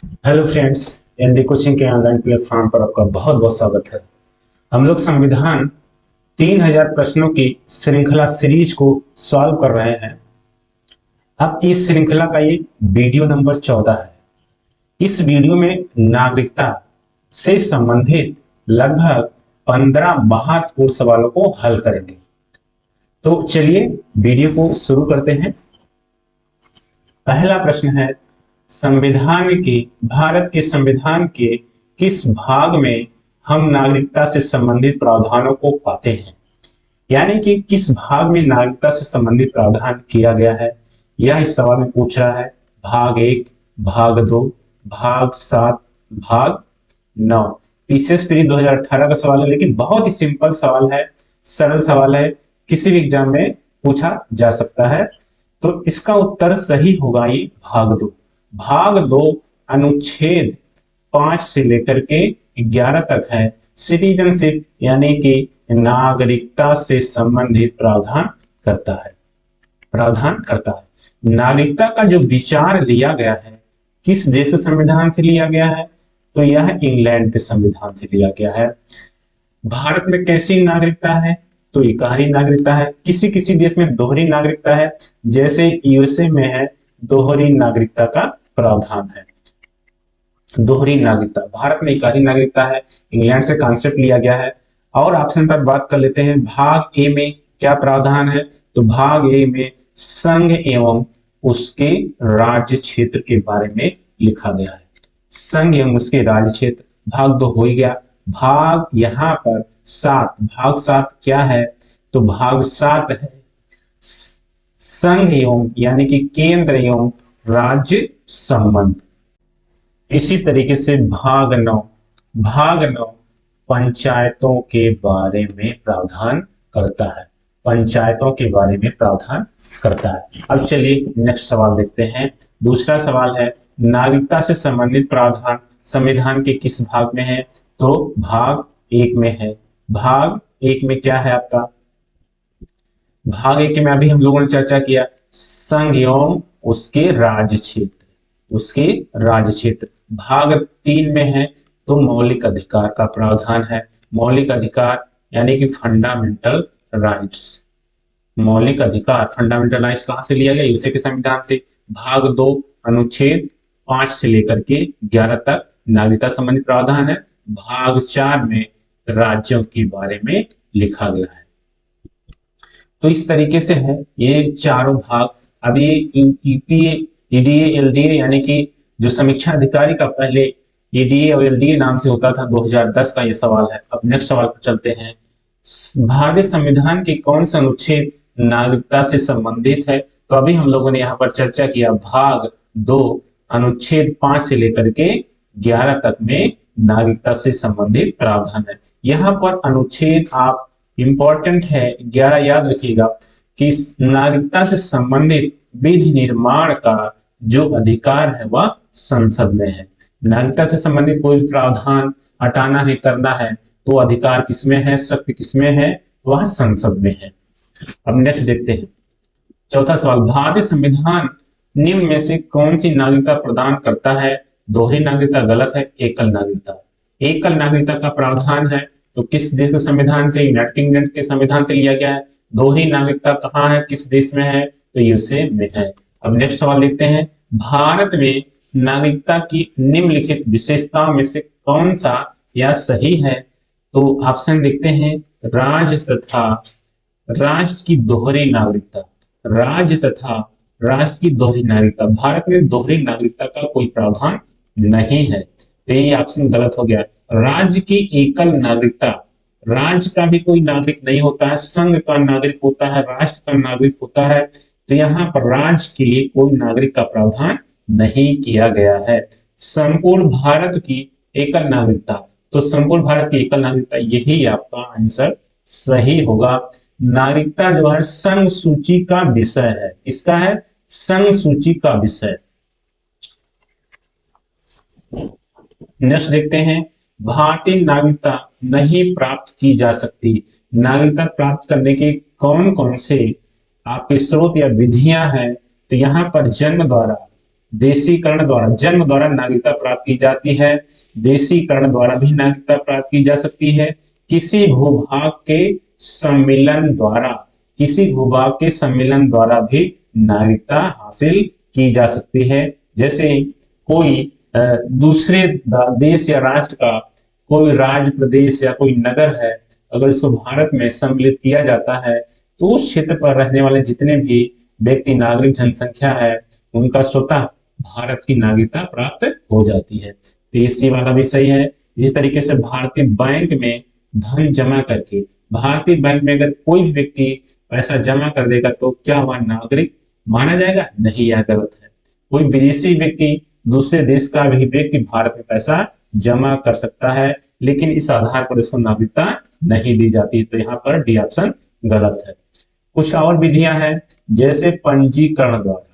Hello friends, ND coaching के online platform पर आपका बहुत बहुत स्वागत है। हम लोग संविधान 3000 प्रश्नों की श्रृंखला सीरीज को सॉल्व कर रहे हैं। अब इस श्रृंखला का ये वीडियो नंबर 14 है। इस वीडियो में नागरिकता से संबंधित लगभग 15 महत्वपूर्ण सवालों को हल करेंगे। तो चलिए वीडियो को शुरू करते हैं। पहला प्रश्न है, संविधान के भारत के संविधान के किस भाग में हम नागरिकता से संबंधित प्रावधानों को पाते हैं? यानी कि किस भाग में नागरिकता से संबंधित प्रावधान किया गया है, यह इस सवाल में पूछ रहा है। भाग 1, भाग 2, भाग 7, भाग 9। पीसीएस प्री 2018 का सवाल है, लेकिन बहुत ही सिंपल सवाल है, सरल सवाल है, किसी भी एग्जाम में पूछा जा सकता है। तो इसका उत्तर सही होगा ये भाग 2। भाग 2 अनुच्छेद 5 से लेकर के 11 तक है। सिटीजनशिप यानी कि नागरिकता से संबंधित प्रावधान करता है। नागरिकता का जो विचार लिया गया है किस देश के संविधान से लिया गया है? तो यह इंग्लैंड के संविधान से लिया गया है। भारत में कैसी नागरिकता है? तो इकहरी नागरिकता है। किसी किसी देश में दोहरी नागरिकता है, जैसे यूएसए में है, दोहरी नागरिकता का प्रावधान है। दोहरी नागरिकता, भारत में इकहरी नागरिकता है, इंग्लैंड से कॉन्सेप्ट लिया गया है। और ऑप्शन पर बात कर लेते हैं, भाग ए में क्या प्रावधान है? तो भाग ए में संघ एवं उसके राज्य क्षेत्र के बारे में लिखा गया है। संघ एवं उसके राज्य क्षेत्र, भाग 2 हो ही गया। भाग यहाँ पर 7, भाग 7 क्या है? तो भाग 7 है संघ एवं यानी कि केंद्र एवं राज्य संबंध। इसी तरीके से भाग 9 पंचायतों के बारे में प्रावधान करता है। पंचायतों के बारे में प्रावधान करता है। अब चलिए नेक्स्ट सवाल देखते हैं। दूसरा सवाल है, नागरिकता से संबंधित प्रावधान संविधान के किस भाग में है? तो भाग 1 में है। भाग 1 में क्या है आपका? भाग 1 में अभी हम लोगों ने चर्चा किया, संघ एवं उसके राज्य क्षेत्र। भाग 3 में है तो मौलिक अधिकार का प्रावधान है। मौलिक अधिकार यानी कि फंडामेंटल राइट्स। मौलिक अधिकार फंडामेंटल राइट्स कहां से लिया गया? यूएसए के संविधान से। भाग 2 अनुच्छेद 5 से लेकर के 11 तक नागरिकता संबंधी प्रावधान है। भाग 4 में राज्यों के बारे में लिखा गया है। तो इस तरीके से है ये चारों भाग। अब ये यूपीए, ईडीए, एलडीए यानी कि जो समीक्षा अधिकारी का पहले ईडीए और एलडीए नाम से होता था, 2010 का ये सवाल है। अब नेक्स्ट सवाल पर चलते हैं। भारतीय संविधान के कौन सा अनुच्छेद नागरिकता से संबंधित है? तो अभी हम लोगों ने यहाँ पर चर्चा किया, भाग 2 अनुच्छेद 5 से लेकर के 11 तक में नागरिकता से संबंधित प्रावधान है। यहाँ पर अनुच्छेद आप इंपॉर्टेंट है, 11 याद रखिएगा कि नागरिकता से संबंधित विधि निर्माण का जो अधिकार है वह संसद में है। नागरिकता से संबंधित कोई प्रावधान हटाना है, करना है, तो अधिकार किसमें है, शक्ति किसमें है? वह संसद में है। अब नेक्स्ट देखते हैं चौथा सवाल, भारतीय संविधान निम्न में से कौन सी नागरिकता प्रदान करता है? दोहरी नागरिकता गलत है, एकल नागरिकता। एकल नागरिकता का प्रावधान है तो किस देश के संविधान से? यूनाइटेड किंगडम के संविधान से लिया गया है। दोहरी नागरिकता कहाँ है, किस देश में है? तो यूएसए में है। अब नेक्स्ट सवाल देखते हैं, भारत में नागरिकता की निम्नलिखित विशेषताओं में से कौन सा या सही है? तो ऑप्शन देखते हैं, राज्य तथा राष्ट्र की दोहरी नागरिकता। राज्य तथा राष्ट्र की दोहरी नागरिकता, भारत में दोहरी नागरिकता का कोई प्रावधान नहीं है, तो ये ऑप्शन गलत हो गया। राज्य की एकल नागरिकता, राज्य का भी कोई नागरिक नहीं होता है, संघ का नागरिक होता है, राष्ट्र का नागरिक होता है, तो यहाँ पर राज्य के लिए कोई नागरिक का प्रावधान नहीं किया गया है। संपूर्ण भारत की एकल नागरिकता, तो संपूर्ण भारत की एकल नागरिकता, यही आपका आंसर सही होगा। नागरिकता जो है संघ सूची का विषय है। इसका है संघ सूची का विषय। नेक्स्ट देखते हैं, भारतीय नागरिकता नहीं प्राप्त की जा सकती। नागरिकता प्राप्त करने के कौन कौन से आपके स्रोत या विधियां हैं? तो यहाँ पर जन्म द्वारा, देशीकरण द्वारा, जन्म द्वारा नागरिकता प्राप्त की जाती है, देशीकरण द्वारा भी नागरिकता प्राप्त की जा सकती है, किसी भूभाग के सम्मिलन द्वारा, किसी भूभाग के सम्मिलन द्वारा भी नागरिकता हासिल की जा सकती है। जैसे कोई दूसरे देश या राष्ट्र का कोई राज्य, प्रदेश या कोई नगर है, अगर इसको भारत में सम्मिलित किया जाता है तो उस क्षेत्र पर रहने वाले जितने भी व्यक्ति, नागरिक, जनसंख्या है, उनका स्वतः भारत की नागरिकता प्राप्त हो जाती है। तो इसी वाला भी सही है। इसी तरीके से भारतीय बैंक में धन जमा करके, भारतीय बैंक में अगर कोई भी व्यक्ति पैसा जमा कर देगा तो क्या वह नागरिक माना जाएगा? नहीं, यह गलत है। कोई विदेशी व्यक्ति, दूसरे देश का भी व्यक्ति भारत में पैसा जमा कर सकता है, लेकिन इस आधार पर इसको नागरिकता नहीं दी जाती। तो यहाँ पर डी ऑप्शन गलत है। कुछ और विधियां हैं, जैसे पंजीकरण द्वारा,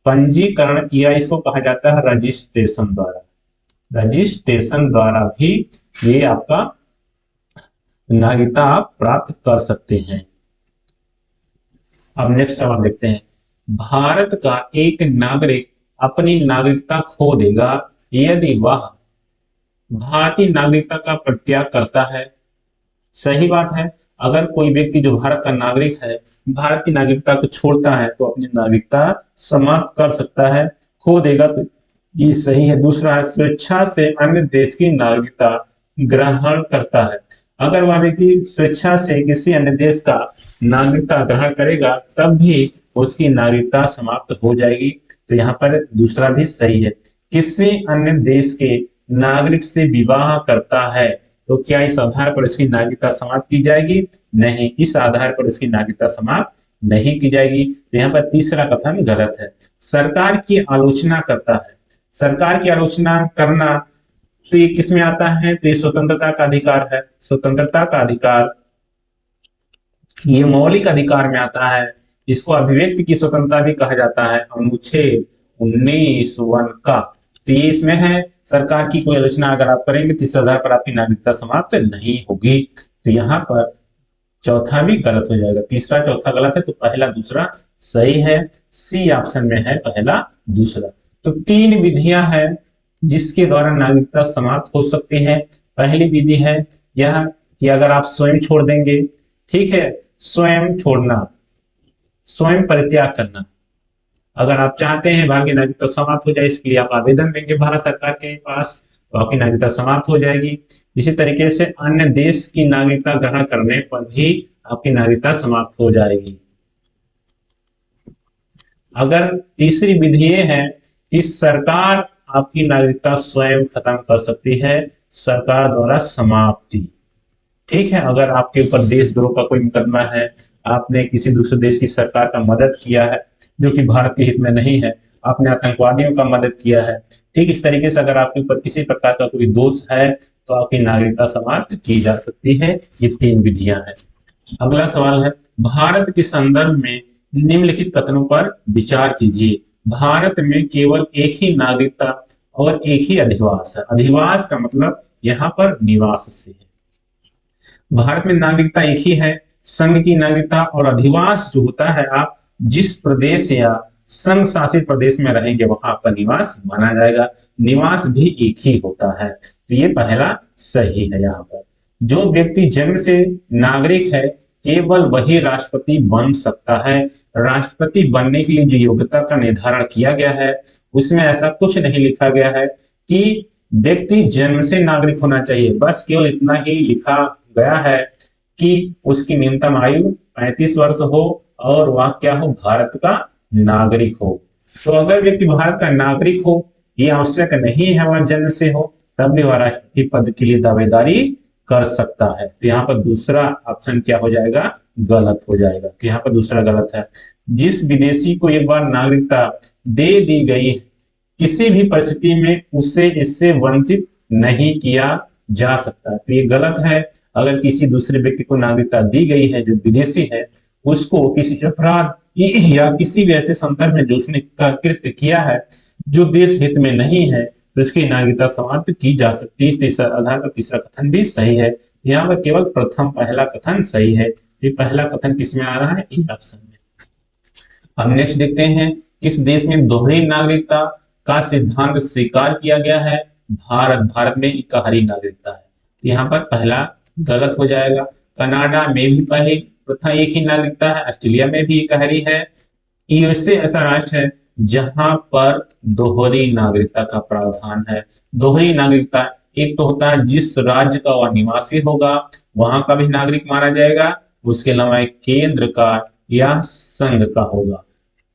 पंजीकरण किया इसको कहा जाता है रजिस्ट्रेशन द्वारा, रजिस्ट्रेशन द्वारा भी ये आपका नागरिकता आप प्राप्त कर सकते हैं। अब नेक्स्ट सवाल देखते हैं। भारत का एक नागरिक अपनी नागरिकता खो देगा यदि वह भारतीय नागरिकता का परित्याग करता है। सही बात है। अगर कोई व्यक्ति जो भारत का नागरिक है, भारत की नागरिकता को छोड़ता है तो अपनी नागरिकता समाप्त कर सकता है, खो देगा तो ये सही है। दूसरा है, स्वेच्छा से अन्य देश की नागरिकता ग्रहण करता है। अगर वह व्यक्ति स्वेच्छा से किसी अन्य देश का नागरिकता ग्रहण करेगा तब भी उसकी नागरिकता समाप्त हो जाएगी। तो यहाँ पर दूसरा भी सही है। किसी अन्य देश के नागरिक से विवाह करता है तो क्या इस आधार पर इसकी नागरिकता समाप्त की जाएगी? नहीं, इस आधार पर इसकी नागरिकता समाप्त नहीं की जाएगी। तो यहाँ पर तीसरा कथन गलत है। सरकार की आलोचना करता है, सरकार की आलोचना करना तो ये किसमें आता है? तो ये स्वतंत्रता का अधिकार है। स्वतंत्रता का अधिकार ये मौलिक अधिकार में आता है। इसको अभिव्यक्ति की स्वतंत्रता भी कहा जाता है, अनुच्छेद 19(1) का। तो ये इसमें है, सरकार की कोई आलोचना अगर आप करेंगे तो इस आधार पर आपकी नागरिकता समाप्त नहीं होगी। तो यहाँ पर चौथा भी गलत हो जाएगा। तीसरा चौथा गलत है तो पहला दूसरा सही है। सी ऑप्शन में है पहला दूसरा। तो तीन विधियां हैं जिसके द्वारा नागरिकता समाप्त हो सकती है। पहली विधि है यह कि अगर आप स्वयं छोड़ देंगे, ठीक है, स्वयं छोड़ना, स्वयं परित्याग करना। अगर आप चाहते हैं भारत की नागरिकता समाप्त हो जाए, इसके लिए आप आवेदन देंगे भारत सरकार के पास, तो आपकी नागरिकता समाप्त हो जाएगी। इसी तरीके से अन्य देश की नागरिकता ग्रहण करने पर भी आपकी नागरिकता समाप्त हो जाएगी। अगर तीसरी विधि ये है कि सरकार आपकी नागरिकता स्वयं खत्म कर सकती है, सरकार द्वारा समाप्ति। ठीक है, अगर आपके ऊपर देशद्रोह का कोई मुकदमा है, आपने किसी दूसरे देश की सरकार का मदद किया है जो कि भारत के हित में नहीं है, आपने आतंकवादियों का मदद किया है, ठीक इस तरीके से अगर आपके ऊपर किसी प्रकार का कोई दोष है तो आपकी नागरिकता समाप्त की जा सकती है। ये तीन विधियां हैं। अगला सवाल है, भारत के संदर्भ में निम्नलिखित कथनों पर विचार कीजिए। भारत में केवल एक ही नागरिकता और एक ही अधिवास है। अधिवास का मतलब यहाँ पर निवास से है। भारत में नागरिकता एक ही है, संघ की नागरिकता, और अधिवास जो होता है आप जिस प्रदेश या संघ शासित प्रदेश में रहेंगे वहां आपका निवास माना जाएगा। निवास भी एक ही होता है। तो ये पहला सही है। यहाँ पर जो व्यक्ति जन्म से नागरिक है केवल वही राष्ट्रपति बन सकता है। राष्ट्रपति बनने के लिए जो योग्यता का निर्धारण किया गया है उसमें ऐसा कुछ नहीं लिखा गया है कि व्यक्ति जन्म से नागरिक होना चाहिए, बस केवल इतना ही लिखा गया है कि उसकी न्यूनतम आयु 35 वर्ष हो और वह क्या हो, भारत का नागरिक हो। तो अगर व्यक्ति भारत का नागरिक हो, ये आवश्यक नहीं है वह जन्म से हो, तब भी वह राष्ट्रपति पद के लिए दावेदारी कर सकता है। तो यहाँ पर दूसरा ऑप्शन क्या हो जाएगा, गलत हो जाएगा। तो यहाँ पर दूसरा गलत है। जिस विदेशी को एक बार नागरिकता दे दी गई किसी भी परिस्थिति में उसे इससे वंचित नहीं किया जा सकता। तो ये गलत है। अगर किसी दूसरे व्यक्ति को नागरिकता दी गई है जो विदेशी है, उसको किसी अपराध या किसी भी ऐसे संदर्भ में जो उसने कृत्य किया है जो देश हित में नहीं है, तो इसकी नागरिकता समाप्त की जा सकती है। तीसरा आधार पर तीसरा कथन भी सही है। यहाँ पर केवल प्रथम पहला कथन सही है। ये पहला कथन किसमें आ रहा है, ए ऑप्शन में। अब नेक्स्ट देखते हैं, किस देश में दोहरी नागरिकता का सिद्धांत स्वीकार किया गया है? भारत में इकहरी नागरिकता है, तो यहाँ पर पहला गलत हो जाएगा। कनाडा में भी पहले प्रथा एक ही नागरिकता है, ऑस्ट्रेलिया में भी इकहरी है। यूएसए ऐसा राष्ट्र है जहां पर दोहरी नागरिकता का प्रावधान है। दोहरी नागरिकता एक तो होता है जिस राज्य का वह निवासी होगा वहां का भी नागरिक माना जाएगा, उसके अलावा एक केंद्र का या संघ का होगा।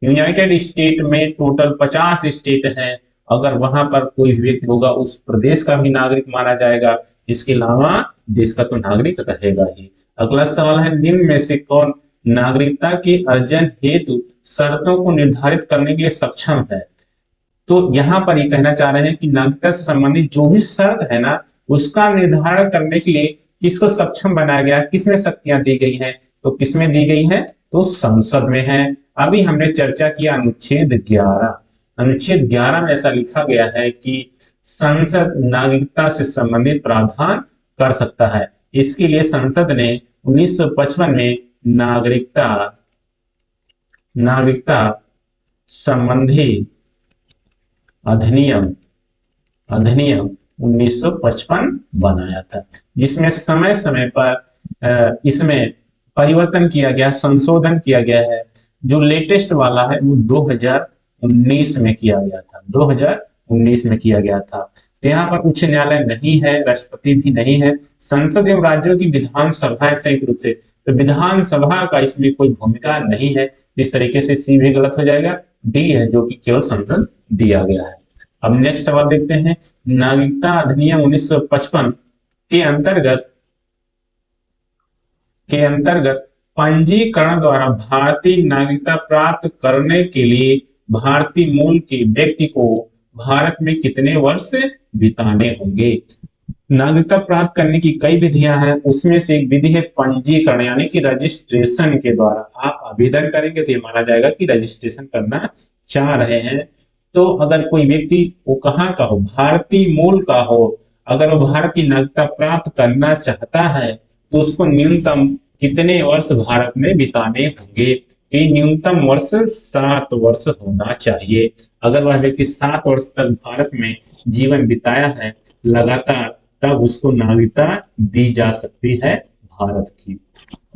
यूनाइटेड स्टेट में टोटल 50 स्टेट हैं, अगर वहां पर कोई व्यक्ति होगा उस प्रदेश का भी नागरिक माना जाएगा, इसके अलावा देश का तो नागरिक रहेगा ही। अगला सवाल है, निम्न में से कौन नागरिकता के अर्जन हेतु शर्तों को निर्धारित करने के लिए सक्षम है? तो यहाँ पर ये कहना चाह रहे हैं कि नागरिकता से संबंधित जो भी शर्त है ना, उसका निर्धारण करने के लिए किसको सक्षम बनाया गया, किसमें शक्तियां दी गई हैं? तो किसमें दी गई है? तो संसद में है। अभी हमने चर्चा किया अनुच्छेद 11। अनुच्छेद 11 में ऐसा लिखा गया है कि संसद नागरिकता से संबंधित प्रावधान कर सकता है। इसके लिए संसद ने 1955 में नागरिकता संबंधी अधिनियम 1955 बनाया था, जिसमें समय समय पर इसमें परिवर्तन किया गया, संशोधन किया गया है। जो लेटेस्ट वाला है वो 2019 में किया गया था, 2019 में किया गया था। तो यहाँ पर उच्च न्यायालय नहीं है, राष्ट्रपति भी नहीं है, संसद एवं राज्यों की विधानसभा संयुक्त रूप से, तो विधानसभा का इसमें कोई भूमिका नहीं है। इस तरीके से सी भी गलत हो जाएगा, डी है जो कि केवल संसद दिया गया है। अब नेक्स्ट सवाल देखते हैं, नागरिकता अधिनियम 1955 के अंतर्गत पंजीकरण द्वारा भारतीय नागरिकता प्राप्त करने के लिए भारतीय मूल के व्यक्ति को भारत में कितने वर्ष बिताने होंगे? नागरिकता प्राप्त करने की कई विधियां हैं, उसमें से एक विधि है पंजीकरण, यानी कि रजिस्ट्रेशन के द्वारा आप आवेदन करेंगे तो ये माना जाएगा कि रजिस्ट्रेशन करना चाह रहे हैं। तो अगर कोई व्यक्ति वो कहाँ का हो, भारतीय मूल का हो, अगर वो भारत की नागरिकता प्राप्त करना चाहता है तो उसको न्यूनतम कितने वर्ष भारत में बिताने होंगे? कि न्यूनतम वर्ष 7 वर्ष होना चाहिए। अगर वह व्यक्ति 7 वर्ष तक भारत में जीवन बिताया है लगातार, तब उसको नागरिकता दी जा सकती है भारत की।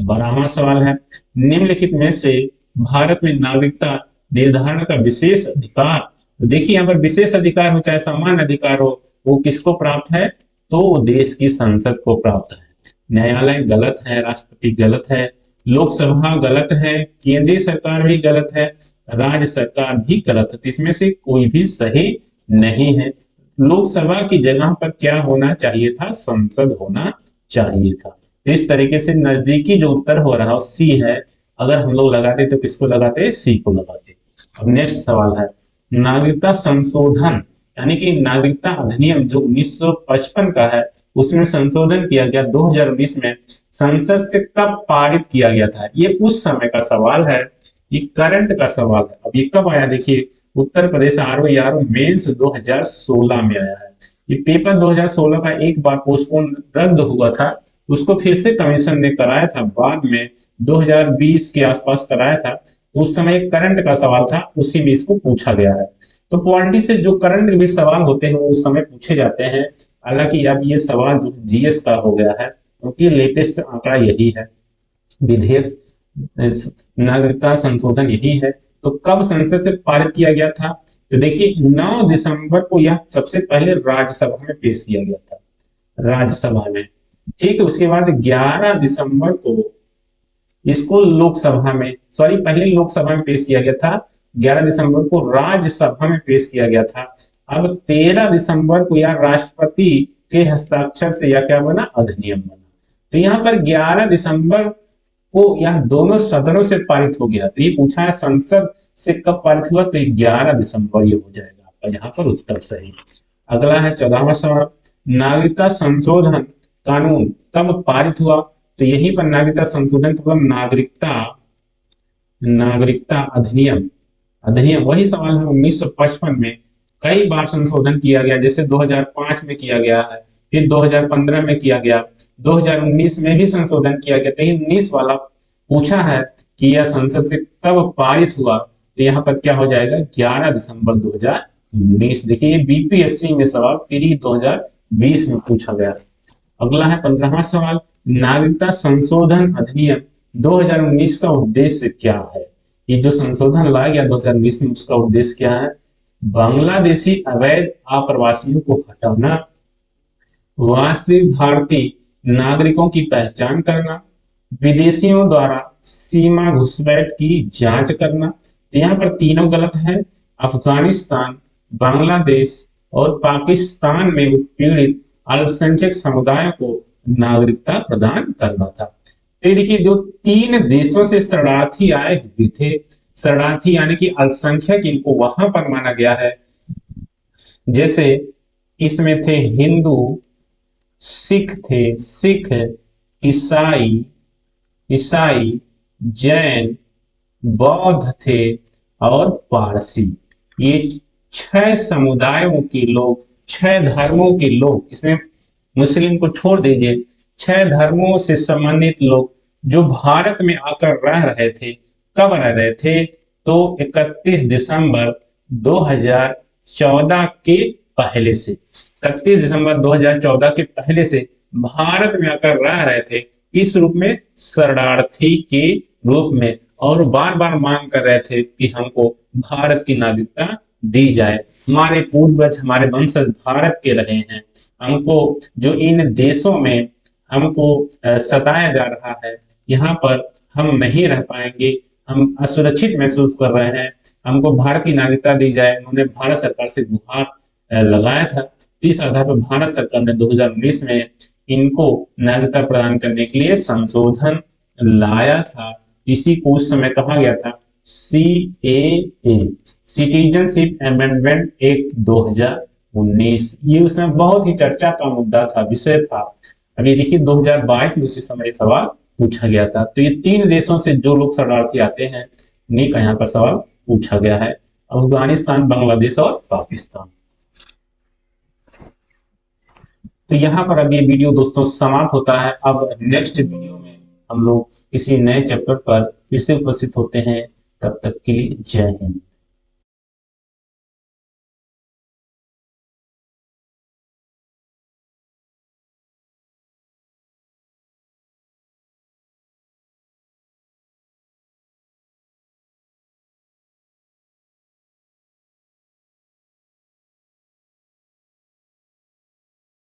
12वां सवाल है, निम्नलिखित में से भारत में नागरिकता निर्धारण का विशेष अधिकार, तो देखिए यहाँ पर विशेष अधिकार हो चाहे सामान्य अधिकार हो, वो किसको प्राप्त है? तो देश की संसद को प्राप्त है। न्यायालय गलत है, राष्ट्रपति गलत है, लोकसभा गलत है, केंद्रीय सरकार भी गलत है, राज्य सरकार भी गलत है। तो इसमें से कोई भी सही नहीं है। लोकसभा की जगह पर क्या होना चाहिए था? संसद होना चाहिए था। तो इस तरीके से नजदीकी जो उत्तर हो रहा है सी है। अगर हम लोग लगाते तो किसको लगाते? सी को लगाते। अब नेक्स्ट सवाल है, नागरिकता संशोधन यानी कि नागरिकता अधिनियम जो 1955 का है, उसमें संशोधन किया गया 2019 में, संसद से कब पारित किया गया था? ये उस समय का सवाल है, ये करंट का सवाल है। अब ये कब आया? देखिए, उत्तर प्रदेश आरओ मेंस 2016 में आया है। ये पेपर 2016 का एक बार पोस्टपोन रद्द हुआ था, उसको फिर से कमीशन ने कराया था, बाद में 2020 के आसपास कराया था। उस समय करंट का सवाल था, उसी में इसको पूछा गया है। तो पॉलिटी से जो करंट भी सवाल होते हैं वो उस समय पूछे जाते हैं। हालांकि अब ये सवाल जो जीएस का हो गया है, क्योंकि लेटेस्ट आंकड़ा यही है, विधेयक नागरिकता संशोधन यही है। तो कब संसद से पारित किया गया था? तो देखिए 9 दिसंबर को यह सबसे पहले राज्यसभा में पेश किया गया था, राज्यसभा में। ठीक है, उसके बाद 11 दिसंबर को इसको लोकसभा में, सॉरी पहले लोकसभा में पेश किया गया था, 11 दिसंबर को राज्यसभा में पेश किया गया था। अब 13 दिसंबर को यह राष्ट्रपति के हस्ताक्षर से यह क्या बना? अधिनियम बना। तो यहाँ पर 11 दिसंबर को यह दोनों सदनों से पारित हो गया। तो ये पूछा है संसद से कब पारित हुआ, तो 11 दिसंबर ये हो जाएगा आपका यहाँ पर उत्तर सही। अगला है 14वां सवाल, नागरिकता संशोधन कानून कब पारित हुआ? तो यहीं पर नागरिकता संशोधन मतलब नागरिकता अधिनियम वही सवाल है। 1955 में कई बार संशोधन किया गया, जैसे 2005 में किया गया है, फिर 2015 में किया गया, 2019 में भी संशोधन किया गया। कहीं 19 वाला पूछा है कि यह संसद से कब पारित हुआ, तो यहाँ पर क्या हो जाएगा 11 दिसंबर 2019। देखिए ये बीपीएससी में सवाल प्री 2020 में पूछा गया। अगला है 15वां सवाल, नागरिकता संशोधन अधिनियम 2019 का उद्देश्य क्या है? ये जो संशोधन लाया गया 2019 में, उसका उद्देश्य क्या है? बांग्लादेशी अवैध आप्रवासियों को हटाना, वास्तविक भारतीय नागरिकों की पहचान करना, विदेशियों द्वारा सीमा घुसपैठ की जांच करना। तो यहाँ पर तीनों गलत है। अफगानिस्तान, बांग्लादेश और पाकिस्तान में उत्पीड़ित अल्पसंख्यक समुदायों को नागरिकता प्रदान करना था। तो देखिए जो 3 देशों से शरणार्थी आए हुए थे, शरणार्थी यानी कि अल्पसंख्यक, इनको वहां पर माना गया है। जैसे इसमें थे हिंदू, सिख, ईसाई, जैन, बौद्ध थे और पारसी। ये 6 समुदायों के लोग, 6 धर्मों के लोग, इसमें मुस्लिम को छोड़ दीजिए, 6 धर्मों से संबंधित लोग जो भारत में आकर रह रहे थे। कब रह रहे थे? तो 31 दिसंबर 2014 के पहले से, 31 दिसंबर 2014 के पहले से भारत में आकर रह रहे थे। किस रूप में? शरणार्थी के रूप में। और बार बार मांग कर रहे थे कि हमको भारत की नागरिकता दी जाए, हमारे पूर्वज, हमारे वंशज भारत के रहे हैं, हमको जो इन देशों में हमको सताया जा रहा है, यहाँ पर हम नहीं रह पाएंगे, हम असुरक्षित महसूस कर रहे हैं, हमको भारत की नागरिकता दी जाए। उन्होंने भारत सरकार से गुहार लगाया था। इस आधार पर भारत सरकार ने 2019 में इनको नागरिकता प्रदान करने के लिए संशोधन लाया था। इसी को उस समय कहा गया था CAA, सिटीजनशिप अमेंडमेंट एक्ट 2019। ये उसमें बहुत ही चर्चा का मुद्दा था, विषय था। अभी देखिए 2022 में उसी समय सवाल पूछा गया था। तो ये 3 देशों से जो लोग शरणार्थी आते हैं, इन्हीं का यहाँ पर सवाल पूछा गया है, अफगानिस्तान, बांग्लादेश और पाकिस्तान। तो यहाँ पर अब ये वीडियो दोस्तों समाप्त होता है। अब नेक्स्ट वीडियो में हम लोग किसी नए चैप्टर पर फिर से उपस्थित होते हैं। तब तक के लिए जय हिंद।